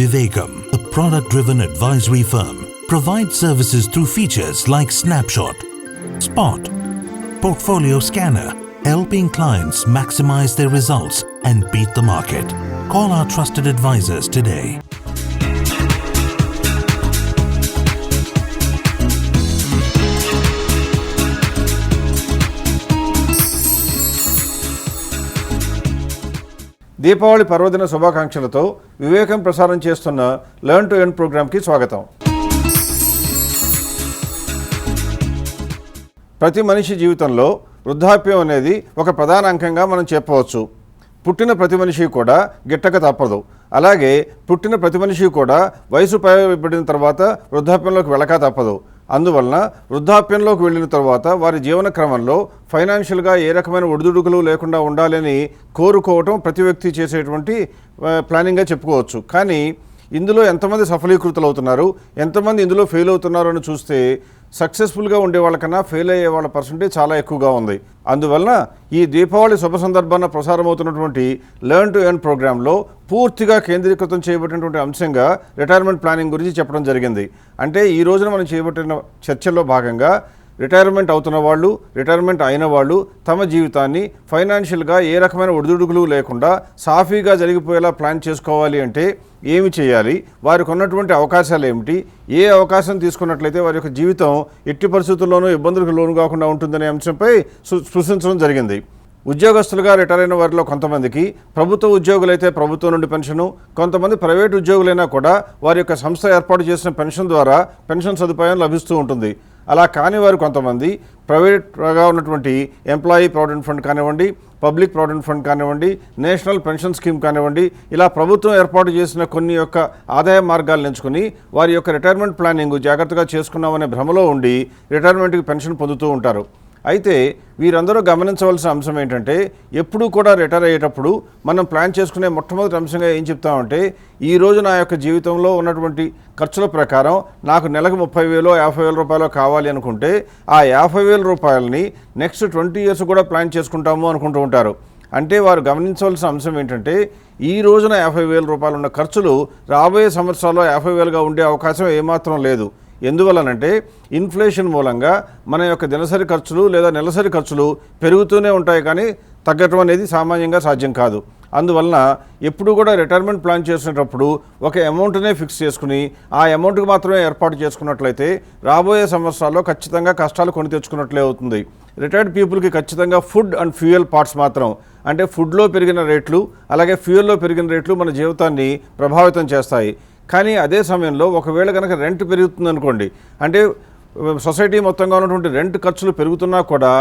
Vivekam, a product-driven advisory firm, provides services through features like Snapshot, Spot, Portfolio Scanner, helping clients maximize their results and beat the market. Call our trusted advisors today. Deepavali పర్వదిన శుభాకాంక్షలతో వివేకం ప్రసారం చేస్తున్న learn to earn ప్రోగ్రామ్కి స్వాగతం. ప్రతి మనిషి జీవితంలో వృద్ధాప్యం అనేది ఒక ప్రధాన అంకంగా మనం చెప్పవచ్చు. పుట్టిన ప్రతి మనిషి కూడా గిట్టక తప్పదు. అలాగే పుట్టిన ప్రతి మనిషి కూడా వయసు పైబడిన తర్వాత వృద్ధాప్యంలోకి వెళ్ళక తప్పదు. అందువలన వృద్ధాప్యంలోకి వెళ్ళిన తర్వాత వారి జీవన క్రమంలో ఫైనాన్షియల్గా ఏ రకమైన ఒడిదుడుకులు లేకుండా ఉండాలని కోరుకోవటం ప్రతి వ్యక్తి చేసేటువంటి ప్లానింగ్గా చెప్పుకోవచ్చు. కానీ ఇందులో ఎంతమంది సఫలీకృతులు అవుతున్నారు, ఎంతమంది ఇందులో ఫెయిల్ అవుతున్నారు అని చూస్తే సక్సెస్ఫుల్గా ఉండే వాళ్ళకన్నా ఫెయిల్ అయ్యే వాళ్ళ పర్సంటేజ్ చాలా ఎక్కువగా ఉంది. అందువలన ఈ దీపావళి శుభ సందర్భాన ప్రసారం అవుతున్నటువంటి లెర్న్ టు ఎర్న్ ప్రోగ్రాంలో పూర్తిగా కేంద్రీకృతం చేయబడినటువంటి అంశంగా రిటైర్మెంట్ ప్లానింగ్ గురించి చెప్పడం జరిగింది. అంటే ఈ రోజున మనం చేయబట్టిన చర్చల్లో భాగంగా రిటైర్మెంట్ అవుతున్న వాళ్ళు, రిటైర్మెంట్ అయిన వాళ్ళు తమ జీవితాన్ని ఫైనాన్షియల్గా ఏ రకమైన ఒడిదుడుకులు లేకుండా సాఫీగా జరిగిపోయేలా ప్లాన్ చేసుకోవాలి అంటే ఏమి చేయాలి, వారికి ఉన్నటువంటి అవకాశాలు ఏమిటి, ఏ అవకాశం తీసుకున్నట్లయితే వారి యొక్క జీవితం ఎట్టి పరిస్థితుల్లోనూ ఇబ్బందులకు లోను కాకుండా ఉంటుందనే అంశంపై స్పృశించడం జరిగింది. ఉద్యోగస్తులుగా రిటైర్ అయిన వారిలో కొంతమందికి ప్రభుత్వ ఉద్యోగులైతే ప్రభుత్వం నుండి పెన్షను, కొంతమంది ప్రైవేట్ ఉద్యోగులైనా కూడా వారి యొక్క సంస్థ ఏర్పాటు చేసిన పెన్షన్ ద్వారా పెన్షన్ సదుపాయం లభిస్తూ ఉంటుంది. అలా కాని వారు కొంతమంది ప్రైవేట్గా ఉన్నటువంటి ఎంప్లాయీ ప్రావిడెంట్ ఫండ్ కానివ్వండి, పబ్లిక్ ప్రావిడెంట్ ఫండ్ కానివ్వండి, నేషనల్ పెన్షన్ స్కీమ్ కానివ్వండి, ఇలా ప్రభుత్వం ఏర్పాటు చేసిన కొన్ని యొక్క ఆదాయ మార్గాలను ఎంచుకుని వారి యొక్క రిటైర్మెంట్ ప్లానింగ్ జాగ్రత్తగా చేసుకున్నామనే భ్రమలో ఉండి రిటైర్మెంట్కి పెన్షన్ పొందుతూ ఉంటారు. అయితే వీరందరూ గమనించవలసిన అంశం ఏంటంటే ఎప్పుడూ కూడా రిటైర్ అయ్యేటప్పుడు మనం ప్లాన్ చేసుకునే మొట్టమొదటి అంశంగా ఏం చెప్తామంటే ఈ రోజు నా యొక్క జీవితంలో ఉన్నటువంటి ఖర్చుల ప్రకారం నాకు నెలకు 30,000 50,000 రూపాయలు కావాలి అనుకుంటే ఆ 50,000 రూపాయలని నెక్స్ట్ 20 years కూడా ప్లాన్ చేసుకుంటాము అనుకుంటూ ఉంటారు. అంటే వారు గమనించవలసిన అంశం ఏంటంటే ఈ రోజున 50,000 రూపాయలు ఉన్న ఖర్చులు రాబోయే సంవత్సరాల్లో 50,000గా ఉండే అవకాశం ఏమాత్రం లేదు. ఎందువలనంటే ఇన్ఫ్లేషన్ మూలంగా మన యొక్క దినసరి ఖర్చులు లేదా నెలసరి ఖర్చులు పెరుగుతూనే ఉంటాయి, కానీ తగ్గటం అనేది సామాన్యంగా సాధ్యం కాదు. అందువలన ఎప్పుడు కూడా రిటైర్మెంట్ ప్లాన్ చేసేటప్పుడు ఒక అమౌంట్నే ఫిక్స్ చేసుకుని ఆ అమౌంట్కి మాత్రమే ఏర్పాటు చేసుకున్నట్లయితే రాబోయే సంవత్సరాల్లో ఖచ్చితంగా కష్టాలు కొని తెచ్చుకున్నట్లే అవుతుంది. రిటైర్డ్ పీపుల్కి ఖచ్చితంగా ఫుడ్ అండ్ ఫ్యూయల్ పార్ట్స్ మాత్రం, అంటే ఫుడ్లో పెరిగిన రేట్లు అలాగే ఫ్యూయల్లో పెరిగిన రేట్లు మన జీవితాన్ని ప్రభావితం చేస్తాయి. కానీ అదే సమయంలో ఒకవేళ కనుక రెంట్ పెరుగుతుందనుకోండి, అంటే సొసైటీ మొత్తంగా ఉన్నటువంటి రెంట్ ఖర్చులు పెరుగుతున్నా కూడా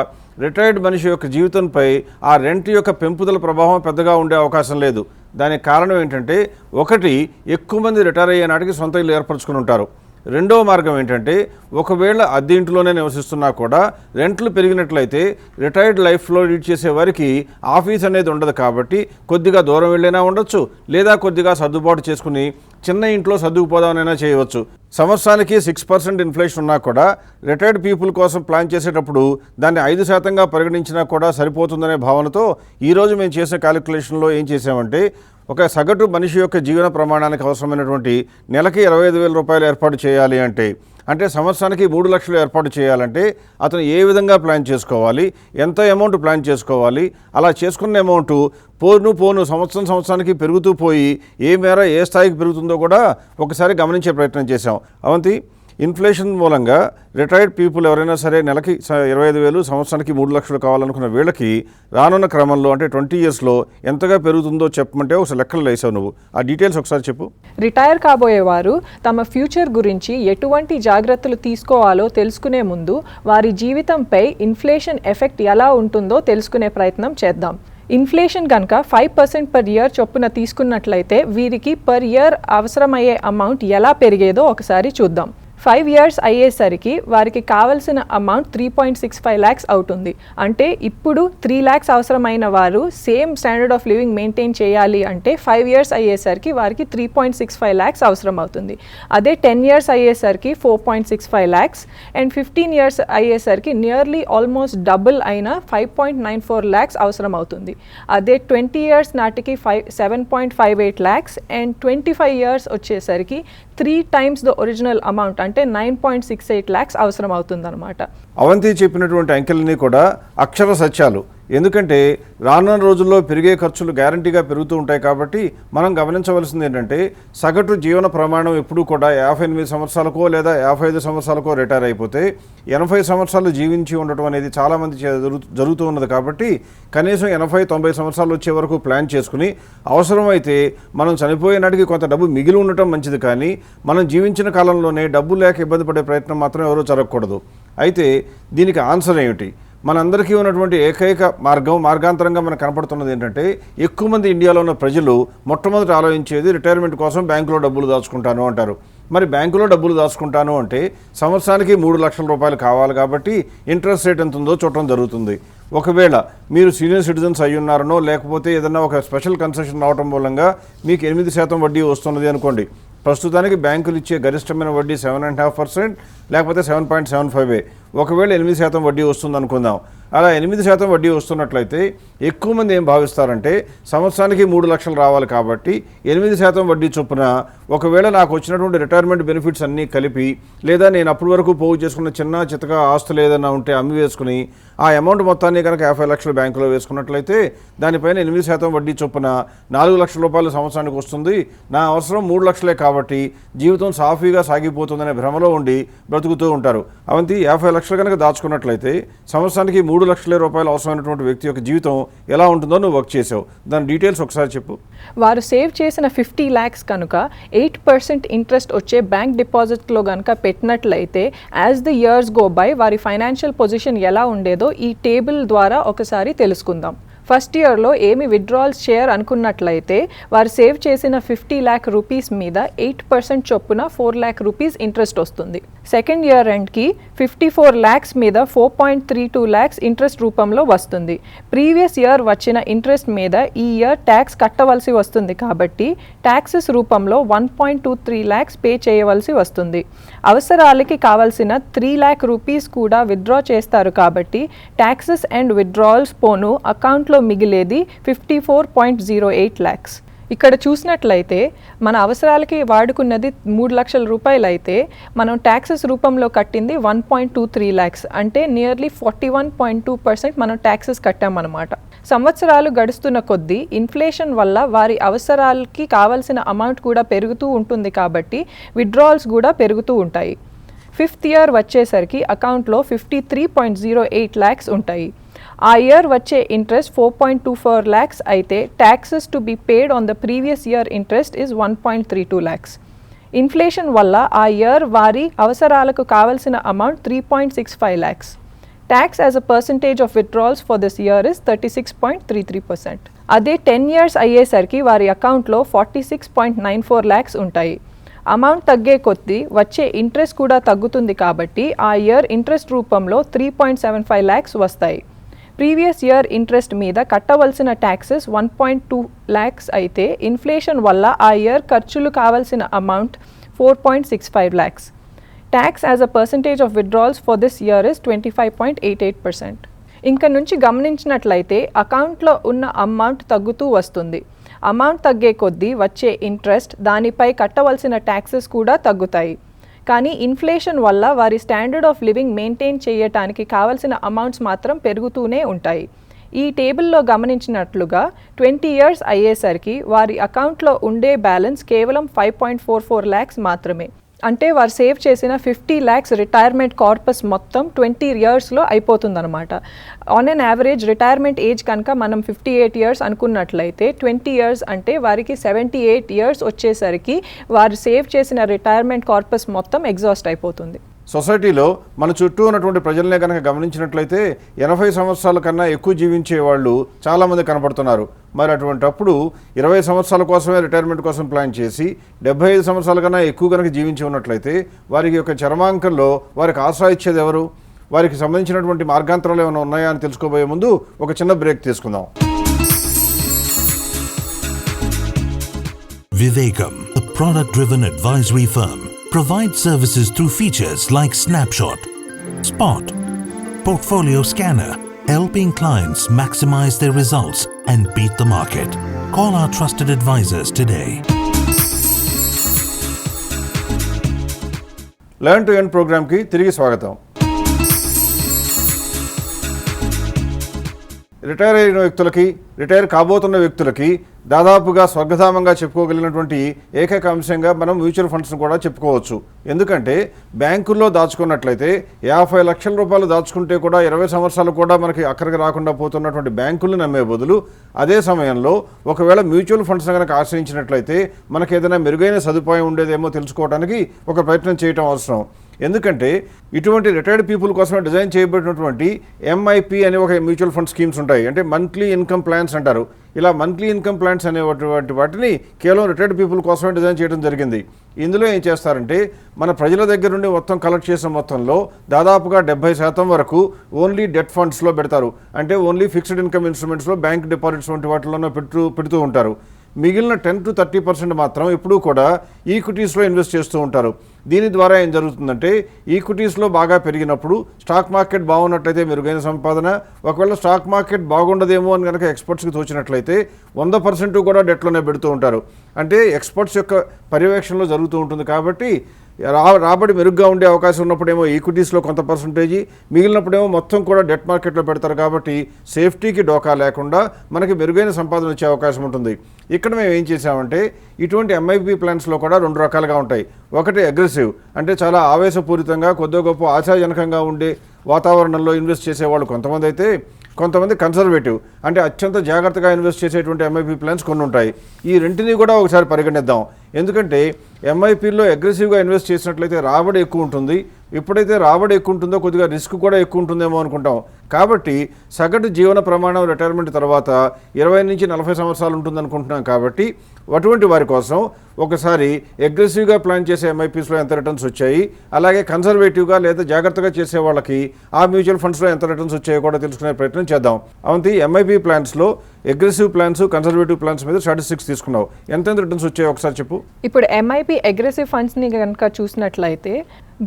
రిటైర్డ్ మనిషి యొక్క జీవితంపై ఆ రెంట్ యొక్క పెంపుదల ప్రభావం పెద్దగా ఉండే అవకాశం లేదు. దానికి కారణం ఏంటంటే ఒకటి, ఎక్కువ మంది రిటైర్ అయ్యే నాటికి సొంత ఇల్లు ఏర్పరచుకుని ఉంటారు. రెండవ మార్గం ఏంటంటే ఒకవేళ అద్దె ఇంట్లోనే నివసిస్తున్నా కూడా రెంట్లు పెరిగినట్లయితే రిటైర్డ్ లైఫ్లో లీడ్ చేసే వారికి ఆఫీస్ అనేది ఉండదు, కాబట్టి కొద్దిగా దూరం వెళ్ళైనా ఉండొచ్చు లేదా కొద్దిగా సర్దుబాటు చేసుకుని చిన్న ఇంట్లో సర్దుకుపోదామనైనా చేయవచ్చు. సంవత్సరానికి 6% ఇన్ఫ్లేషన్ ఉన్నా కూడా రిటైర్డ్ పీపుల్ కోసం ప్లాన్ చేసేటప్పుడు దాన్ని 5%గా పరిగణించినా కూడా సరిపోతుందనే భావనతో ఈరోజు మేము చేసే క్యాలిక్యులేషన్లో ఏం చేసామంటే ఒక సగటు మనిషి యొక్క జీవన ప్రమాణానికి అవసరమైనటువంటి నెలకి 25,000 రూపాయలు ఏర్పాటు చేయాలి అంటే సంవత్సరానికి 3 లక్షలు ఏర్పాటు చేయాలంటే అతను ఏ విధంగా ప్లాన్ చేసుకోవాలి, ఎంత అమౌంట్ ప్లాన్ చేసుకోవాలి, అలా చేసుకున్న అమౌంట్ పోను సంవత్సరానికి పెరుగుతూ పోయి ఏ మేర ఏ స్థాయికి పెరుగుతుందో కూడా ఒకసారి గమనించే ప్రయత్నం చేశాం. అవంతి ఇన్ఫ్లేషన్ మూలంగా రిటైర్డ్ పీపుల్ ఎవరైనా సరే నెలకి 25,000 సంవత్సరానికి 3 లక్షలు కావాలనుకున్న వీళ్ళకి రానున్న క్రమంలో అంటే 20 yearsలో ఎంతగా పెరుగుతుందో చెప్పమంటే ఒకసారి లెక్కలు వేసావు నువ్వు. ఆ డీటెయిల్స్ ఒకసారి చెప్పు. రిటైర్ కాబోయేవారు తమ ఫ్యూచర్ గురించి ఎటువంటి జాగ్రత్తలు తీసుకోవాలో తెలుసుకునే ముందు వారి జీవితంపై ఇన్ఫ్లేషన్ ఎఫెక్ట్ ఎలా ఉంటుందో తెలుసుకునే ప్రయత్నం చేద్దాం. ఇన్ఫ్లేషన్ కనుక 5% పర్ ఇయర్ చొప్పున తీసుకున్నట్లయితే వీరికి పర్ ఇయర్ అవసరమయ్యే అమౌంట్ ఎలా పెరిగేదో ఒకసారి చూద్దాం. 5 years అయ్యేసరికి వారికి కావాల్సిన అమౌంట్ 3.65 lakhs అవుతుంది. అంటే ఇప్పుడు 3 lakhs అవసరమైన వారు same standard of living maintain చేయాలి అంటే 5 years అయ్యేసరికి వారికి 3.65 lakhs అవసరం అవుతుంది. అదే 10 years అయ్యేసరికి 4.65 lakhs అండ్ 15 years అయ్యేసరికి నియర్లీ ఆల్మోస్ట్ డబుల్ అయిన 5.94 lakhs అవసరం అవుతుంది. అదే 20 years నాటికి 7.58 lakhs అండ్ 25 years వచ్చేసరికి 3 times ద ఒరిజినల్ అమౌంట్ అంటే 9.68 lakhs అవసరం అవుతుందన్నమాట. అవంతి చెప్పినటువంటి అంకెలన్నీ కూడా అక్షర సత్యాలు. ఎందుకంటే రానున్న రోజుల్లో పెరిగే ఖర్చులు గ్యారంటీగా పెరుగుతూ ఉంటాయి కాబట్టి మనం గమనించవలసింది ఏంటంటే సగటు జీవన ప్రమాణం ఎప్పుడూ కూడా 58 సంవత్సరాలకో లేదా 55 సంవత్సరాలకో రిటైర్ అయిపోతే 80 సంవత్సరాలు జీవించి ఉండటం అనేది చాలామంది జరుగుతూ ఉన్నది. కాబట్టి కనీసం 80-90 సంవత్సరాలు వచ్చే వరకు ప్లాన్ చేసుకుని అవసరమైతే మనం చనిపోయే నాటికి కొంత డబ్బు మిగిలి ఉండటం మంచిది. కానీ మనం జీవించిన కాలంలోనే డబ్బు లేక ఇబ్బంది పడే ప్రయత్నం మాత్రం ఎవరూ జరగకూడదు. అయితే దీనికి ఆన్సర్ ఏమిటి? మనందరికీ ఉన్నటువంటి ఏకైక మార్గాంతరంగా మనకు కనపడుతున్నది ఏంటంటే ఎక్కువ మంది ఇండియాలో ఉన్న ప్రజలు మొట్టమొదటి ఆలోచించేది రిటైర్మెంట్ కోసం బ్యాంకులో డబ్బులు దాచుకుంటాను అంటారు. మరి బ్యాంకులో డబ్బులు దాచుకుంటాను అంటే సంవత్సరానికి 3 లక్షల రూపాయలు కావాలి కాబట్టి ఇంట్రెస్ట్ రేట్ ఎంత ఉందో చూడటం జరుగుతుంది. ఒకవేళ మీరు సీనియర్ సిటిజన్స్ అయ్యి ఉన్నారనో లేకపోతే ఏదన్నా ఒక స్పెషల్ కన్సెషన్ రావడం మూలంగా మీకు 8% వడ్డీ వస్తున్నది అనుకోండి. ప్రస్తుతానికి బ్యాంకులు ఇచ్చే గరిష్టమైన వడ్డీ 7.5% లేకపోతే 7.75. ఒకవేళ 8% వడ్డీ వస్తుంది అనుకుందాం. అలా 8% వడ్డీ వస్తున్నట్లయితే ఎక్కువ మంది ఏం భావిస్తారంటే సంవత్సరానికి 3 లక్షలు రావాలి కాబట్టి 8% వడ్డీ చొప్పున ఒకవేళ నాకు వచ్చినటువంటి రిటైర్మెంట్ బెనిఫిట్స్ అన్నీ కలిపి లేదా నేను అప్పటి వరకు పోగు చేసుకున్న చిన్న చితక ఆస్తులు ఏదైనా ఉంటే అమ్మి వేసుకుని ఆ అమౌంట్ మొత్తాన్ని కనుక 50 లక్షలు బ్యాంకులో వేసుకున్నట్లయితే దానిపైన 8% వడ్డీ చొప్పున 4 లక్షల రూపాయలు సంవత్సరానికి వస్తుంది. నా అవసరం 3 లక్షలే కాబట్టి జీవితం సాఫీగా సాగిపోతుందనే భ్రమలో ఉండి బ్రతుకుతూ ఉంటారు. అవంతి 50 లక్షలు కనుక దాచుకున్నట్లయితే సంవత్సరానికి 3 లక్షల రూపాయలు అవసరమైనటువంటి వ్యక్తి యొక్క జీవితం ఎలా ఉంటుందో నువ్వు వర్క్ చేసావు. దాని డీటెయిల్స్ ఒకసారి చెప్పు. వారు సేవ్ చేసిన 50 lakhs కనుక 8% ఇంట్రెస్ట్ వచ్చే బ్యాంక్ డిపాజిట్లో కనుక పెట్టినట్లయితే as the years go by వారి ఫైనాన్షియల్ పొజిషన్ ఎలా ఉండేదో ఈ టేబుల్ ద్వారా ఒకసారి తెలుసుకుందాం. ఫస్ట్ ఇయర్లో ఏమి విత్డ్రాల్స్ చేయరు అనుకున్నట్లయితే వారు సేవ్ చేసిన 50 lakh రూపీస్ మీద 8% చొప్పున 4 lakh రూపీస్ ఇంట్రెస్ట్ వస్తుంది. సెకండ్ ఇయర్ ఎండ్కి 54 lakhs మీద 4.32 lakhs ఇంట్రెస్ట్ రూపంలో వస్తుంది. ప్రీవియస్ ఇయర్ వచ్చిన ఇంట్రెస్ట్ మీద ఈ ఇయర్ ట్యాక్స్ కట్టవలసి వస్తుంది కాబట్టి ట్యాక్సెస్ రూపంలో 1.23 lakhs పే చేయవలసి వస్తుంది. అవసరాలకి కావాల్సిన 3 lakh రూపీస్ కూడా విత్డ్రా చేస్తారు కాబట్టి ట్యాక్సెస్ అండ్ విత్డ్రాల్స్ పోను అకౌంట్లో మిగిలేది 54.08 lakhs. ఇక్కడ చూసినట్లయితే మన అవసరాలకి వాడుకున్నది 3 లక్షల రూపాయలు అయితే మనం ట్యాక్సెస్ రూపంలో కట్టింది 1.23 lakhs అంటే నియర్లీ 41.2% మనం ట్యాక్సెస్ కట్టామన్నమాట. సంవత్సరాలు గడుస్తున్న కొద్దీ ఇన్ఫ్లేషన్ వల్ల వారి అవసరాలకి కావాల్సిన అమౌంట్ కూడా పెరుగుతూ ఉంటుంది కాబట్టి విత్డ్రాల్స్ కూడా పెరుగుతూ ఉంటాయి. 5th ఇయర్ వచ్చేసరికి అకౌంట్లో 53.08 lakhs ఉంటాయి. ఆ ఇయర్ వచ్చే ఇంట్రెస్ట్ 4.24 lakhs అయితే taxes to be paid on the previous year interest is 1.32 lakhs. Inflation వల్ల ఆ ఇయర్ వారి అవసరాలకు కావాల్సిన amount 3.65 lakhs. Tax as a percentage of withdrawals for this year is 36.33%. అదే 10 years అయ్యేసరికి వారి అకౌంట్లో 46.94 lakhs ఉంటాయి. అమౌంట్ తగ్గే కొద్దీ వచ్చే ఇంట్రెస్ట్ కూడా తగ్గుతుంది కాబట్టి ఆ ఇయర్ ఇంట్రెస్ట్ రూపంలో 3.75 lakhs వస్తాయి. ప్రీవియస్ ఇయర్ ఇంట్రెస్ట్ మీద కట్టవలసిన ట్యాక్సెస్ 1.2 lakhs అయితే ఇన్ఫ్లేషన్ వల్ల ఆ ఇయర్ ఖర్చులు కావాల్సిన amount 4.65 lakhs. Tax as a percentage of withdrawals for this year is 25.88%. ఇంక నుంచి గమనించినట్లయితే అకౌంట్లో ఉన్న అమౌంట్ తగ్గుతూ వస్తుంది. అమౌంట్ తగ్గే కొద్దీ వచ్చే ఇంట్రెస్ట్ దానిపై కట్టవలసిన ట్యాక్సెస్ కూడా తగ్గుతాయి. కానీ ఇన్ఫ్లేషన్ వల్ల వారి స్టాండర్డ్ ఆఫ్ లివింగ్ మెయింటైన్ చేయటానికి కావాల్సిన అమౌంట్స్ మాత్రం పెరుగుతూనే ఉంటాయి. ఈ టేబుల్లో గమనించినట్లుగా 20 years అయ్యేసరికి వారి అకౌంట్లో ఉండే బ్యాలెన్స్ కేవలం 5.44 lakhs మాత్రమే. అంటే వారు సేవ్ చేసిన 50 lakhs రిటైర్మెంట్ కార్పస్ మొత్తం 20 yearsలో అయిపోతుందన్నమాట. On an average retirement age కనుక మనం 58 years అనుకున్నట్లయితే 20 years అంటే వారికి 78 years వచ్చేసరికి వారు సేవ్ చేసిన రిటైర్మెంట్ కార్పస్ మొత్తం ఎగ్జాస్ట్ అయిపోతుంది. సొసైటీలో మన చుట్టూ ఉన్నటువంటి ప్రజలనే కనుక గమనించినట్లయితే 80 సంవత్సరాల కన్నా ఎక్కువ జీవించే వాళ్ళు చాలామంది కనపడుతున్నారు. మరి అటువంటప్పుడు 20 సంవత్సరాల కోసమే రిటైర్మెంట్ కోసం ప్లాన్ చేసి 75 సంవత్సరాల కన్నా ఎక్కువ కనుక జీవించి ఉన్నట్లయితే వారికి యొక్క చర్మాంకంలో వారికి ఆసరా ఇచ్చేది ఎవరు? వారికి సంబంధించినటువంటి మార్గాంతరాలు ఏమైనా ఉన్నాయా అని తెలుసుకోబోయే ముందు ఒక చిన్న బ్రేక్ తీసుకుందాం. Vivekam, a product-driven advisory firm, provides services through features like Snapshot, Spot, Portfolio Scanner, helping clients maximize their results and beat the market. Call our trusted advisors today. Learn to earn ప్రోగ్రామ్కి తిరిగి స్వాగతం. Retire అయిన వ్యక్తులకి, retire కాబోతున్న వ్యక్తులకి దాదాపుగా స్వర్గధామంగా చెప్పుకోగలిగినటువంటి ఏకైక అంశంగా మనం మ్యూచువల్ ఫండ్స్ను కూడా చెప్పుకోవచ్చు. ఎందుకంటే బ్యాంకుల్లో దాచుకున్నట్లయితే 50 లక్షల రూపాయలు దాచుకుంటే కూడా 20 సంవత్సరాలు కూడా మనకి అక్కడికి రాకుండా పోతున్నటువంటి బ్యాంకులను నమ్మే బదులు అదే సమయంలో ఒకవేళ మ్యూచువల్ ఫండ్స్ కనుక ఆశ్రయించినట్లయితే మనకి ఏదైనా మెరుగైన సదుపాయం ఉండేదేమో తెలుసుకోవడానికి ఒక ప్రయత్నం చేయటం అవసరం. ఎందుకంటే ఇటువంటి రిటైర్డ్ పీపుల్ కోసమే డిజైన్ చేయబడినటువంటి ఎంఐపి అనే ఒక మ్యూచువల్ ఫండ్ స్కీమ్స్ ఉంటాయి. అంటే మంత్లీ ఇన్కమ్ ప్లాన్స్ అంటారు. ఇలా మంత్లీ ఇన్కమ్ ప్లాన్స్ అనేటువంటి వాటిని కేవలం రిటైర్డ్ పీపుల్ కోసమే డిజైన్ చేయడం జరిగింది. ఇందులో ఏం చేస్తారంటే మన ప్రజల దగ్గర నుండి మొత్తం కలెక్ట్ చేసిన మొత్తంలో దాదాపుగా 70% వరకు ఓన్లీ డెట్ ఫండ్స్లో పెడతారు. అంటే ఓన్లీ ఫిక్స్డ్ ఇన్కమ్ ఇన్స్ట్రుమెంట్స్లో బ్యాంక్ డిపాజిట్స్ వంటి వాటిలోనే పెడుతూ ఉంటారు. మిగిలిన 10 to 30% మాత్రం ఎప్పుడూ కూడా ఈక్విటీస్లో ఇన్వెస్ట్ చేస్తూ ఉంటారు. దీని ద్వారా ఏం జరుగుతుందంటే ఈక్విటీస్లో బాగా పెరిగినప్పుడు స్టాక్ మార్కెట్ బాగున్నట్లయితే మెరుగైన సంపాదన, ఒకవేళ స్టాక్ మార్కెట్ బాగుండదేమో అని కనుక ఎక్స్పర్ట్స్కి తోచినట్లయితే 100% కూడా డెట్లోనే పెడుతూ ఉంటారు. అంటే ఎక్స్పర్ట్స్ యొక్క పర్యవేక్షణలో జరుగుతూ ఉంటుంది. కాబట్టి రాబడి మెరుగ్గా ఉండే అవకాశం ఉన్నప్పుడేమో ఈక్విటీస్లో కొంత పర్సంటేజీ, మిగిలినప్పుడేమో మొత్తం కూడా డెట్ మార్కెట్లో పెడతారు. కాబట్టి సేఫ్టీకి డోకా లేకుండా మనకి మెరుగైన సంపాదన వచ్చే అవకాశం ఉంటుంది. ఇక్కడ మేము ఏం చేసామంటే ఇటువంటి ఎంఐపి ప్లాన్స్లో కూడా 2 రకాలుగా ఉంటాయి. ఒకటి అగ్రెసివ్, అంటే చాలా ఆవేశపూరితంగా కొద్దిగా గొప్ప ఆశాజనకంగా ఉండే వాతావరణంలో ఇన్వెస్ట్ చేసేవాళ్ళు కొంతమంది అయితే, కొంతమంది కన్సర్వేటివ్ అంటే అత్యంత జాగ్రత్తగా ఇన్వెస్ట్ చేసేటువంటి ఎంఐపి ప్లాన్స్ కొన్ని ఉంటాయి. ఈ రెంటిని కూడా ఒకసారి పరిగణిద్దాం. ఎందుకంటే ఎంఐపిలో అగ్రెసివ్గా ఇన్వెస్ట్ చేసినట్లయితే రాబడి ఎక్కువ ఉంటుంది. ఎప్పుడైతే రాబడి ఎక్కువ ఉంటుందో కొద్దిగా రిస్క్ కూడా ఎక్కువ ఉంటుందేమో అనుకుంటాం. కాబట్టి సగటు జీవన ప్రమాణం రిటైర్మెంట్ తర్వాత 20 నుంచి 40 సంవత్సరాలు ఉంటుంది అనుకుంటున్నాం. కాబట్టి అటువంటి వారి కోసం ఒకసారి అగ్రెసివ్గా ప్లాన్ చేసే ఎంఐపీస్లో ఎంత రిటర్న్స్ వచ్చాయి, అలాగే కన్సర్వేటివ్గా లేదా జాగ్రత్తగా చేసే వాళ్ళకి ఆ మ్యూచువల్ ఫండ్స్లో ఎంత రిటర్న్స్ వచ్చాయో కూడా తెలుసుకునే ప్రయత్నం చేద్దాం. అవంతి ఎంఐపి ప్లాన్స్లో అగ్రెసివ్ ప్లాన్స్, కన్సర్వేటివ్ ప్లాన్స్ మీద స్టాటిస్టిక్స్ తీసుకున్నావు. ఎంత రిటర్న్స్ వచ్చాయో ఒకసారి చెప్పు. ఇప్పుడు ఎంఐపి అగ్రెసివ్ ఫండ్స్ని కనుక చూసినట్లయితే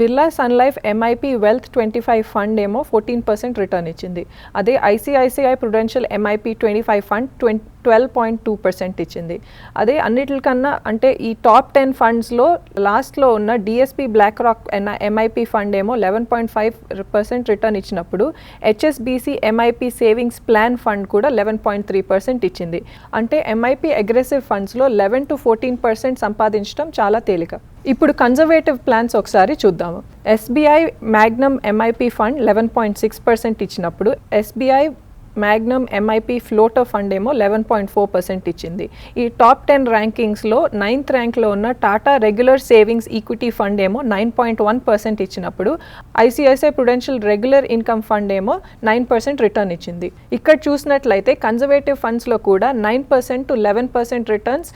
Birla sun life MIP wealth 25 fund ఏమో 14% రిటర్న్ ఇచ్చింది. అదే ఐసిఐసిఐ ప్రుడెన్షియల్ ఎంఐపి 25 ఫండ్ 12.2% ఇచ్చింది. అదే అన్నిటికన్నా అంటే ఈ టాప్ 10 ఫండ్స్లో లాస్ట్లో ఉన్న DSP BlackRock MIP fund ఏమో 11.5% రిటర్న్ ఇచ్చినప్పుడు HSBC MIP savings plan fund కూడా 11.3% ఇచ్చింది. అంటే ఎంఐపి అగ్రెసివ్ ఫండ్స్లో 11 to 14% సంపాదించడం చాలా తేలిక. ఇప్పుడు కన్జర్వేటివ్ ప్లాన్స్ ఒకసారి చూద్దాము. ఎస్బీఐ మ్యాగ్నమ్ ఎంఐపి ఫండ్ 11.6% ఇచ్చినప్పుడు SBI Magnum MIP floater fund ఏమో 11.4% ఇచ్చింది. ఈ టాప్ 10 ర్యాంకింగ్స్లో 9th ర్యాంక్లో ఉన్న Tata regular savings equity fund ఏమో 9.1% ఇచ్చినప్పుడు ICICI Prudential regular income fund ఏమో 9% రిటర్న్ ఇచ్చింది. ఇక్కడ చూసినట్లయితే కన్జర్వేటివ్ ఫండ్స్లో కూడా 9% to 11% రిటర్న్స్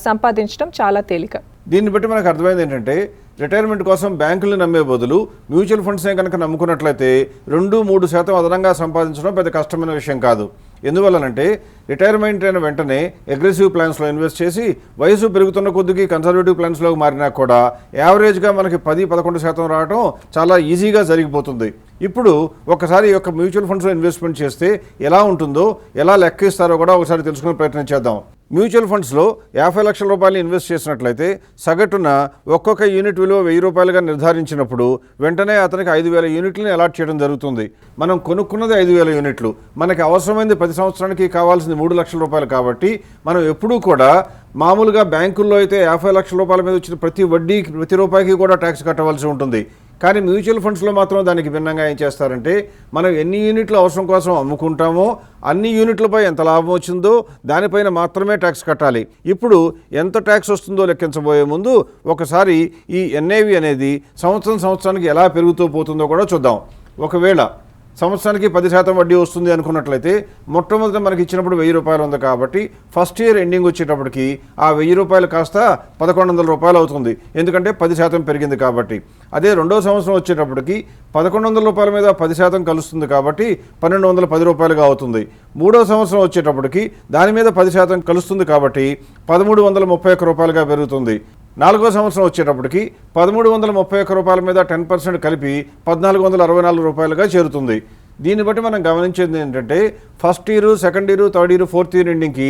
సంపాదించడం చాలా తేలిక. దీన్ని బట్టి మనకు అర్థమైంది ఏంటంటే రిటైర్మెంట్ కోసం బ్యాంకులను నమ్మే బదులు మ్యూచువల్ ఫండ్స్నే కనుక నమ్ముకున్నట్లయితే 2-3% అదనంగా సంపాదించడం పెద్ద కష్టమైన విషయం కాదు. ఎందువల్లనంటే రిటైర్మెంట్ అయిన వెంటనే అగ్రెసివ్ ప్లాన్స్లో ఇన్వెస్ట్ చేసి వయసు పెరుగుతున్న కొద్దికి కన్సర్వేటివ్ ప్లాన్స్లోకి మారినా కూడా యావరేజ్గా మనకి 10-11% రావడం చాలా ఈజీగా జరిగిపోతుంది. ఇప్పుడు ఒకసారి ఈ యొక్క మ్యూచువల్ ఫండ్స్లో ఇన్వెస్ట్మెంట్ చేస్తే ఎలా ఉంటుందో, ఎలా లెక్క ఇస్తారో కూడా ఒకసారి తెలుసుకునే ప్రయత్నం చేద్దాం. మ్యూచువల్ ఫండ్స్లో 50 లక్షల రూపాయలు ఇన్వెస్ట్ చేసినట్లయితే సగటున ఒక్కొక్క యూనిట్ విలువ 1000 రూపాయలుగా నిర్ధారించినప్పుడు వెంటనే అతనికి 5000 యూనిట్లను అలాట్ చేయడం జరుగుతుంది. మనం కొనుక్కున్నది 5000 యూనిట్లు, మనకి అవసరమైంది 10 సంవత్సరానికి కావాల్సింది 3 లక్షల రూపాయలు. కాబట్టి మనం ఎప్పుడూ కూడా మామూలుగా బ్యాంకుల్లో అయితే 50 లక్షల రూపాయల మీద వచ్చిన ప్రతి వడ్డీకి, ప్రతి రూపాయికి కూడా ట్యాక్స్ కట్టవలసి ఉంటుంది. కానీ మ్యూచువల్ ఫండ్స్లో మాత్రం దానికి భిన్నంగా ఏం చేస్తారంటే మనం ఎన్ని యూనిట్లు అవసరం కోసం అమ్ముకుంటామో అన్ని యూనిట్లపై ఎంత లాభం వచ్చిందో దానిపైన మాత్రమే ట్యాక్స్ కట్టాలి. ఇప్పుడు ఎంత ట్యాక్స్ వస్తుందో లెక్కించబోయే ముందు ఒకసారి ఈ NAV అనేది సంవత్సరానికి ఎలా పెరుగుతూ పోతుందో కూడా చూద్దాం. ఒకవేళ సంవత్సరానికి 10% వడ్డీ వస్తుంది అనుకున్నట్లయితే మొట్టమొదట మనకి ఇచ్చినప్పుడు 1000 రూపాయలు ఉంది కాబట్టి ఫస్ట్ ఇయర్ ఎండింగ్ వచ్చేటప్పటికి ఆ 1000 రూపాయలు కాస్త 1100 రూపాయలు అవుతుంది, ఎందుకంటే 10% పెరిగింది కాబట్టి. అదే రెండో సంవత్సరం వచ్చేటప్పటికి 1100 రూపాయల మీద 10% కలుస్తుంది కాబట్టి 1210 రూపాయలుగా అవుతుంది. మూడో సంవత్సరం వచ్చేటప్పటికి దాని మీద 10% కలుస్తుంది కాబట్టి 1331 రూపాయలుగా పెరుగుతుంది. నాలుగో సంవత్సరం వచ్చేటప్పటికి 1331 రూపాయల మీద 10% కలిపి 1464 రూపాయలుగా చేరుతుంది. దీన్ని బట్టి మనం గమనించేది ఏంటంటే first year, second year, third year, fourth year ఎండింగ్కి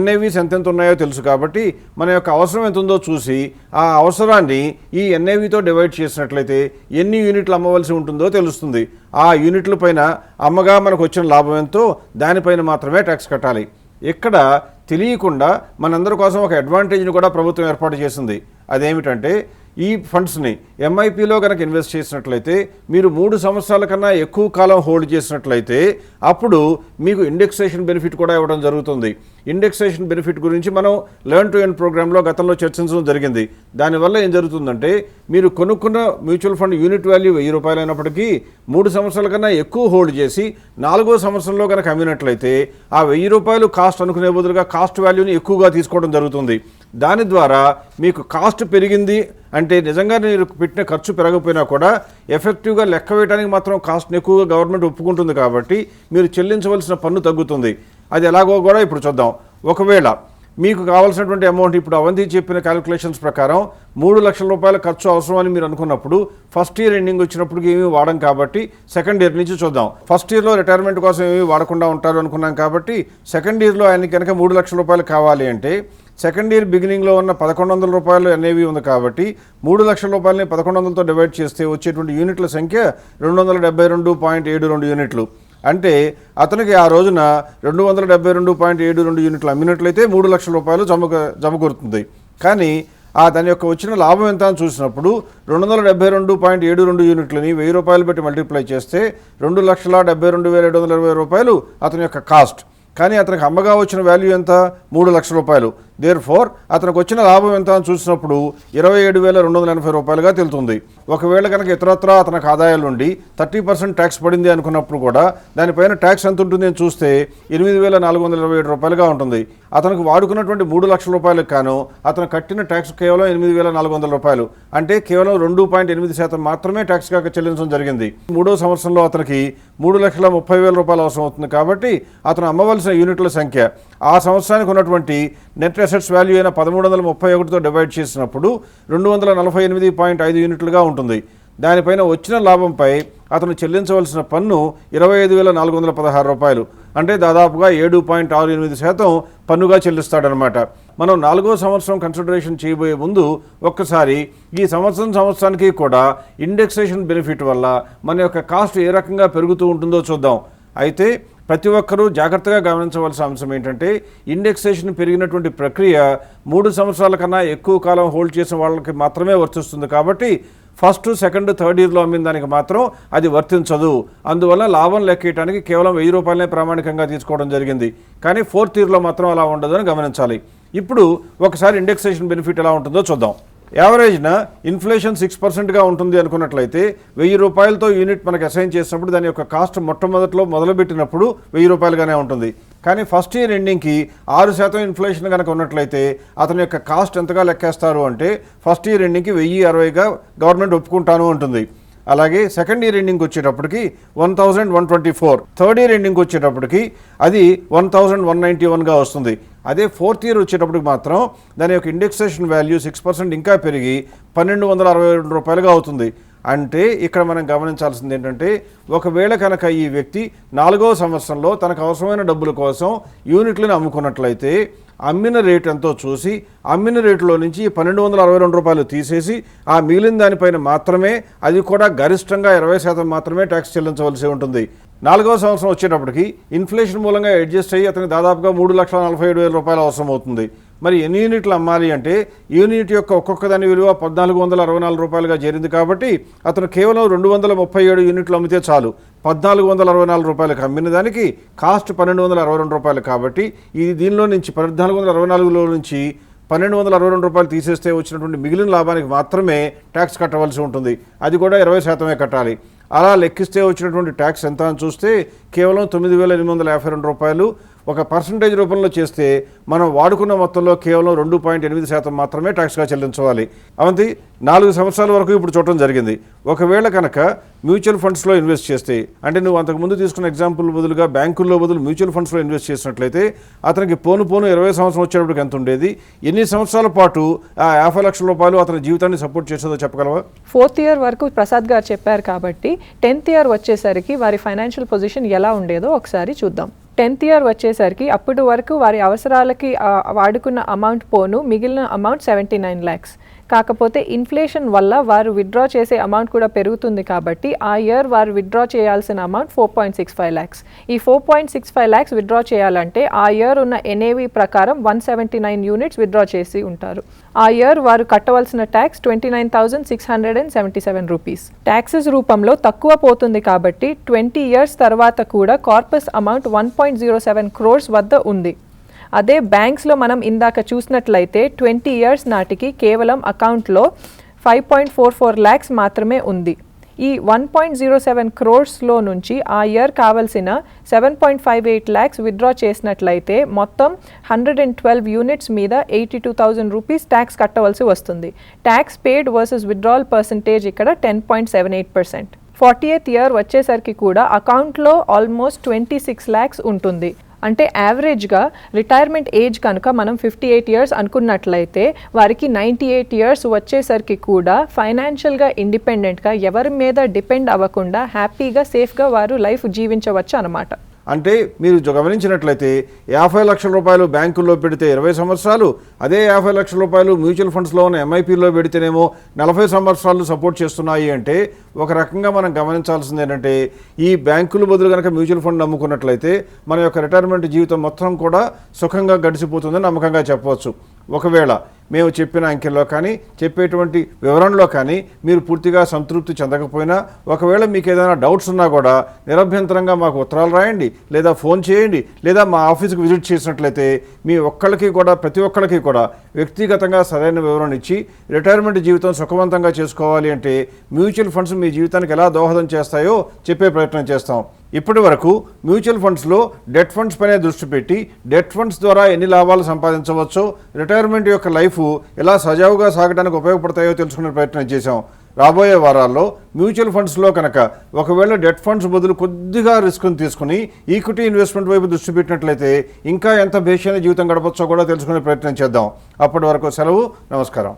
NAVs ఎంత ఉన్నాయో తెలుసు కాబట్టి మన యొక్క అవసరం ఎంత ఉందో చూసి ఆ అవసరాన్ని ఈ NAVతో డివైడ్ చేసినట్లయితే ఎన్ని యూనిట్లు అమ్మవలసి ఉంటుందో తెలుస్తుంది. ఆ యూనిట్ల పైన అమ్మగా మనకు వచ్చిన లాభం ఎంతో దానిపైన మాత్రమే ట్యాక్స్ కట్టాలి. ఇక్కడ తెలియకుండా మనందరి కోసం ఒక అడ్వాంటేజ్ని కూడా ప్రభుత్వం ఏర్పాటు చేసింది. అదేమిటంటే ఈ ఫండ్స్ని MIPలో కనుక ఇన్వెస్ట్ చేసినట్లయితే మీరు 3 సంవత్సరాల కన్నా ఎక్కువ కాలం హోల్డ్ చేసినట్లయితే అప్పుడు మీకు ఇండెక్సేషన్ బెనిఫిట్ కూడా ఇవ్వడం జరుగుతుంది. ఇండెక్సేషన్ బెనిఫిట్ గురించి మనం లెర్న్ టు ఎర్న్ ప్రోగ్రాంలో గతంలో చర్చించడం జరిగింది. దానివల్ల ఏం జరుగుతుందంటే మీరు కొనుక్కున్న మ్యూచువల్ ఫండ్ యూనిట్ వాల్యూ 1000 రూపాయలు అయినప్పటికీ 3 సంవత్సరాల కన్నా ఎక్కువ హోల్డ్ చేసి 4వ సంవత్సరంలో కనుక అమ్మినట్లయితే ఆ 1000 రూపాయలు కాస్ట్ అనుకునే బదులుగా కాస్ట్ వాల్యూని ఎక్కువగా తీసుకోవడం జరుగుతుంది. దాని ద్వారా మీకు కాస్ట్ పెరిగింది అంటే నిజంగా మీరు పెట్టిన ఖర్చు పెరగకపోయినా కూడా ఎఫెక్టివ్గా లెక్క వేయడానికి మాత్రం కాస్ట్ని ఎక్కువగా గవర్నమెంట్ ఒప్పుకుంటుంది కాబట్టి మీరు చెల్లించవలసిన పన్ను తగ్గుతుంది. అది ఎలాగో కూడా ఇప్పుడు చూద్దాం. ఒకవేళ మీకు కావాల్సినటువంటి అమౌంట్ ఇప్పుడు అవంతి చెప్పిన క్యాలిక్యులేషన్స్ ప్రకారం 3 లక్షల రూపాయల ఖర్చు అవసరమని మీరు అనుకున్నప్పుడు ఫస్ట్ ఇయర్ ఎండింగ్ వచ్చినప్పుడు ఏమీ వాడం కాబట్టి సెకండ్ ఇయర్ నుంచి చూద్దాం. ఫస్ట్ ఇయర్లో రిటైర్మెంట్ కోసం ఏమీ వాడకుండా ఉంటారు అనుకున్నాం కాబట్టి సెకండ్ ఇయర్లో ఆయనకి కనుక 3 లక్షల రూపాయలు కావాలి అంటే సెకండ్ ఇయర్ బిగినింగ్లో ఉన్న 1100 రూపాయలు NAV ఉంది కాబట్టి 3 లక్షల రూపాయలని 1100తో డివైడ్ చేస్తే వచ్చేటువంటి యూనిట్ల సంఖ్య 272.72 యూనిట్లు. అంటే అతనికి ఆ రోజున 272.72 యూనిట్లు అమ్మినట్లయితే 3 లక్షల రూపాయలు జమకూరుతుంది. కానీ దాని యొక్క వచ్చిన లాభం ఎంత అని చూసినప్పుడు 272.72 యూనిట్లని 1000 రూపాయలు పెట్టి మల్టిప్లై చేస్తే 2,72,720 రూపాయలు అతని యొక్క కాస్ట్. కానీ అతనికి అమ్మగా వచ్చిన వాల్యూ ఎంత? 3 లక్షల రూపాయలు. దేర్ఫోర్ అతనికి వచ్చిన లాభం ఎంత అని చూసినప్పుడు 27,280 రూపాయలుగా తెలుతుంది. ఒకవేళ కనుక ఇతరత్రా అతనికి ఆదాయాల నుండి 30% ట్యాక్స్ పడింది అనుకున్నప్పుడు కూడా దానిపైన ట్యాక్స్ ఎంత ఉంటుంది అని చూస్తే 8,427 రూపాయలుగా ఉంటుంది. అతనికి వాడుకున్నటువంటి 3 లక్షల రూపాయలకు కాను అతను కట్టిన ట్యాక్స్ కేవలం 8,400 రూపాయలు. అంటే కేవలం 2.8% మాత్రమే ట్యాక్స్ కాక చెల్లించడం జరిగింది. మూడో సంవత్సరంలో అతనికి 3,30,000 రూపాయలు అవసరం అవుతుంది కాబట్టి అతను అమ్మవలసిన యూనిట్ల సంఖ్య ఆ సంవత్సరానికి ఉన్నటువంటి నెట్ అసెట్స్ వాల్యూ అయిన 1331తో డివైడ్ చేసినప్పుడు 248.5 యూనిట్లుగా ఉంటుంది. దానిపైన వచ్చిన లాభంపై అతను చెల్లించవలసిన పన్ను 25,416 రూపాయలు. అంటే దాదాపుగా 7.68% పన్నుగా చెల్లిస్తాడనమాట. మనం 4వ సంవత్సరం కన్సిడరేషన్ చేయబోయే ముందు ఒక్కసారి ఈ సంవత్సరానికి కూడా ఇండెక్సేషన్ బెనిఫిట్ వల్ల మన యొక్క కాస్ట్ ఏ రకంగా పెరుగుతూ ఉంటుందో చూద్దాం. అయితే ప్రతి ఒక్కరూ జాగ్రత్తగా గమనించవలసిన అంశం ఏంటంటే ఇండెక్సేషన్ పెరిగినటువంటి ప్రక్రియ 3 సంవత్సరాల కన్నా ఎక్కువ కాలం హోల్డ్ చేసిన వాళ్ళకి మాత్రమే వర్తిస్తుంది కాబట్టి ఫస్ట్, సెకండ్, థర్డ్ ఇయర్లో అమ్మిన దానికి మాత్రం అది వర్తించదు. అందువల్ల లాభం లెక్కేయడానికి కేవలం 1000 రూపాయలనే ప్రామాణికంగా తీసుకోవడం జరిగింది. కానీ ఫోర్త్ ఇయర్లో మాత్రం అలా ఉండదు అని గమనించాలి. ఇప్పుడు ఒకసారి ఇండెక్సేషన్ బెనిఫిట్ ఎలా ఉంటుందో చూద్దాం. యావరేజ్న ఇన్ఫ్లేషన్ 6%గా ఉంటుంది అనుకున్నట్లయితే 1000 రూపాయలతో యూనిట్ మనకు అసైన్ చేసినప్పుడు దాని యొక్క కాస్ట్ మొట్టమొదట్లో మొదలుపెట్టినప్పుడు 1000 రూపాయలుగానే ఉంటుంది. కానీ ఫస్ట్ ఇయర్ ఎండింగ్కి 6% ఇన్ఫ్లేషన్ కనుక ఉన్నట్లయితే అతని యొక్క కాస్ట్ ఎంతగా లెక్కేస్తారు అంటే ఫస్ట్ ఇయర్ ఎండింగ్కి 1060గా గవర్నమెంట్ ఒప్పుకుంటాను ఉంటుంది. అలాగే సెకండ్ ఇయర్ ఎండింగ్ వచ్చేటప్పటికి 1,124, థర్డ్ ఇయర్ ఎండింగ్ వచ్చేటప్పటికి అది 1,191గా వస్తుంది. అదే ఫోర్త్ ఇయర్ వచ్చేటప్పటికి మాత్రం దాని యొక్క ఇండెక్సేషన్ వాల్యూ 6% ఇంకా పెరిగి 1,262 రూపాయలుగా అవుతుంది. అంటే ఇక్కడ మనం గమనించాల్సింది ఏంటంటే ఒకవేళ కనుక ఈ వ్యక్తి 4వ సంవత్సరంలో తనకు అవసరమైన డబ్బుల కోసం యూనిట్లను అమ్ముకున్నట్లయితే అమ్మిన రేట్ ఎంతో చూసి అమ్మిన రేటులో నుంచి 1,262 రూపాయలు తీసేసి ఆ మిగిలిన దానిపైన మాత్రమే, అది కూడా గరిష్టంగా 20% మాత్రమే ట్యాక్స్ చెల్లించవలసి ఉంటుంది. 4వ సంవత్సరం వచ్చేటప్పటికి ఇన్ఫ్లేషన్ మూలంగా అడ్జస్ట్ అయ్యి అతనికి దాదాపుగా 3,47,000 రూపాయలు అవసరం అవుతుంది. మరి ఎన్ని యూనిట్లు అమ్మాలి అంటే యూనిట్ యొక్క ఒక్కొక్క దాని విలువ 1464 రూపాయలుగా చేరింది కాబట్టి అతను కేవలం 237 యూనిట్లు అమ్మితే చాలు. 1464 రూపాయలకు అమ్మిన దానికి కాస్ట్ 1262 రూపాయలు కాబట్టి దీనిలో నుంచి 1464లో నుంచి 1262 రూపాయలు తీసేస్తే వచ్చినటువంటి మిగిలిన లాభానికి మాత్రమే ట్యాక్స్ కట్టవలసి ఉంటుంది. అది కూడా 20% కట్టాలి. అలా లెక్కిస్తే వచ్చినటువంటి ట్యాక్స్ ఎంత అని చూస్తే కేవలం 9,852 రూపాయలు. ఒక పర్సంటేజ్ రూపంలో చేస్తే మనం వాడుకున్న మొత్తంలో కేవలం 2.8% మాత్రమే ట్యాక్స్గా చెల్లించాలి. అవంతి 4 సంవత్సరాల వరకు ఇప్పుడు చూడటం జరిగింది. ఒకవేళ కనుక మ్యూచువల్ ఫండ్స్లో ఇన్వెస్ట్ చేస్తే, అంటే నువ్వు అంతకుముందు తీసుకున్న ఎగ్జాంపుల్ బదులుగా బ్యాంకుల్లో బదులు మ్యూచువల్ ఫండ్స్లో ఇన్వెస్ట్ చేసినట్లయితే అతనికి పోను 20 సంవత్సరం వచ్చేటప్పటికి ఎంత ఉండేది, ఎన్ని సంవత్సరాల పాటు ఆ 50 లక్షల రూపాయలు అతని జీవితాన్ని సపోర్ట్ చేసేదో చెప్పగలవా? 4th ఇయర్ వరకు ప్రసాద్ గారు చెప్పారు కాబట్టి 10th ఇయర్ వచ్చేసరికి వారి ఫైనాన్షియల్ పొజిషన్ ఎలా ఉండేదో ఒకసారి చూద్దాం. 10th ఇయర్ వచ్చేసరికి అప్పటి వరకు వారి అవసరాలకి వాడుకున్న అమౌంట్ పోను మిగిలిన అమౌంట్ 79 lakhs. కాకపోతే ఇన్ఫ్లేషన్ వల్ల వారు విత్డ్రా చేసే అమౌంట్ కూడా పెరుగుతుంది కాబట్టి ఆ ఇయర్ వారు విత్డ్రా చేయాల్సిన అమౌంట్ 4.65 lakhs. ఈ 4.65 lakhs విత్డ్రా చేయాలంటే ఆ ఇయర్ ఉన్న NAV ప్రకారం 179 యూనిట్స్ విత్డ్రా చేసి ఉంటారు. ఆ ఇయర్ వారు కట్టవలసిన ట్యాక్స్ 29,677 రూపీస్. ట్యాక్సెస్ రూపంలో తక్కువ పోతుంది కాబట్టి 20 years తర్వాత కూడా కార్పస్ అమౌంట్ 1.07 crores వద్ద ఉంది. అదే బ్యాంక్స్లో మనం ఇందాక చూసినట్లయితే 20 years నాటికి కేవలం అకౌంట్లో 5.44 lakhs మాత్రమే ఉంది. ఈ 1.07 crores నుంచి ఆ ఇయర్ కావలసిన 7.58 lakhs విత్డ్రా చేసినట్లయితే మొత్తం 112 యూనిట్స్ మీద 82,000 రూపీస్ ట్యాక్స్ కట్టవలసి వస్తుంది. ట్యాక్స్ పేడ్ వర్సెస్ విత్డ్రావల్ పర్సంటేజ్ ఇక్కడ 10.78%. 40th ఇయర్ వచ్చేసరికి కూడా అకౌంట్లో ఆల్మోస్ట్ 26 lakhs ఉంటుంది. అంటే యావరేజ్గా రిటైర్మెంట్ ఏజ్ కనుక మనం 58 years అనుకున్నట్లయితే వారికి 98 years వచ్చేసరికి కూడా ఫైనాన్షియల్గా ఇండిపెండెంట్గా ఎవరి మీద డిపెండ్ అవ్వకుండా హ్యాపీగా సేఫ్గా వారు లైఫ్ జీవించవచ్చు అన్నమాట. అంటే మీరు గమనించినట్లయితే 50 లక్షల రూపాయలు బ్యాంకుల్లో పెడితే 20 సంవత్సరాలు, అదే 50 లక్షల రూపాయలు మ్యూచువల్ ఫండ్స్లో ఉన్న MIPలో పెడితేనేమో 40 సంవత్సరాలు సపోర్ట్ చేస్తున్నాయి. అంటే ఒక రకంగా మనం గమనించాల్సింది ఏంటంటే ఈ బ్యాంకుల బదులు కనుక మ్యూచువల్ ఫండ్ నమ్ముకున్నట్లయితే మన యొక్క రిటైర్మెంట్ జీవితం మొత్తం కూడా సుఖంగా గడిచిపోతుందని నమ్మకంగా చెప్పవచ్చు. ఒకవేళ మేము చెప్పిన అంకెల్లో కానీ చెప్పేటువంటి వివరణలో కానీ మీరు పూర్తిగా సంతృప్తి చెందకపోయినా, ఒకవేళ మీకు ఏదైనా డౌట్స్ ఉన్నా కూడా నిరభ్యంతరంగా మాకు ఉత్తరాలు రాయండి, లేదా ఫోన్ చేయండి, లేదా మా ఆఫీస్కి విజిట్ చేసినట్లయితే మీ ప్రతి ఒక్కరికి కూడా వ్యక్తిగతంగా సరైన వివరణ ఇచ్చి రిటైర్మెంట్ జీవితం సుఖవంతంగా చేసుకోవాలి అంటే మ్యూచువల్ ఫండ్స్ మీ జీవితానికి ఎలా దోహదం చేస్తాయో చెప్పే ప్రయత్నం చేస్తాం. ఇప్పటి వరకు మ్యూచువల్ ఫండ్స్లో డెట్ ఫండ్స్ పైన దృష్టి పెట్టి డెట్ ఫండ్స్ ద్వారా ఎన్ని లాభాలు సంపాదించవచ్చో, రిటైర్మెంట్ యొక్క లైఫ్ ఎలా సజావుగా సాగడానికి ఉపయోగపడతాయో తెలుసుకునే ప్రయత్నం చేశాం. రాబోయే వారాల్లో మ్యూచువల్ ఫండ్స్లో కనుక ఒకవేళ డెట్ ఫండ్స్ బదులు కొద్దిగా రిస్క్ని తీసుకుని ఈక్విటీ ఇన్వెస్ట్మెంట్ వైపు దృష్టి పెట్టినట్లయితే ఇంకా ఎంత భేషైన జీవితం గడపచ్చో కూడా తెలుసుకునే ప్రయత్నం చేద్దాం. అప్పటి వరకు సెలవు, నమస్కారం.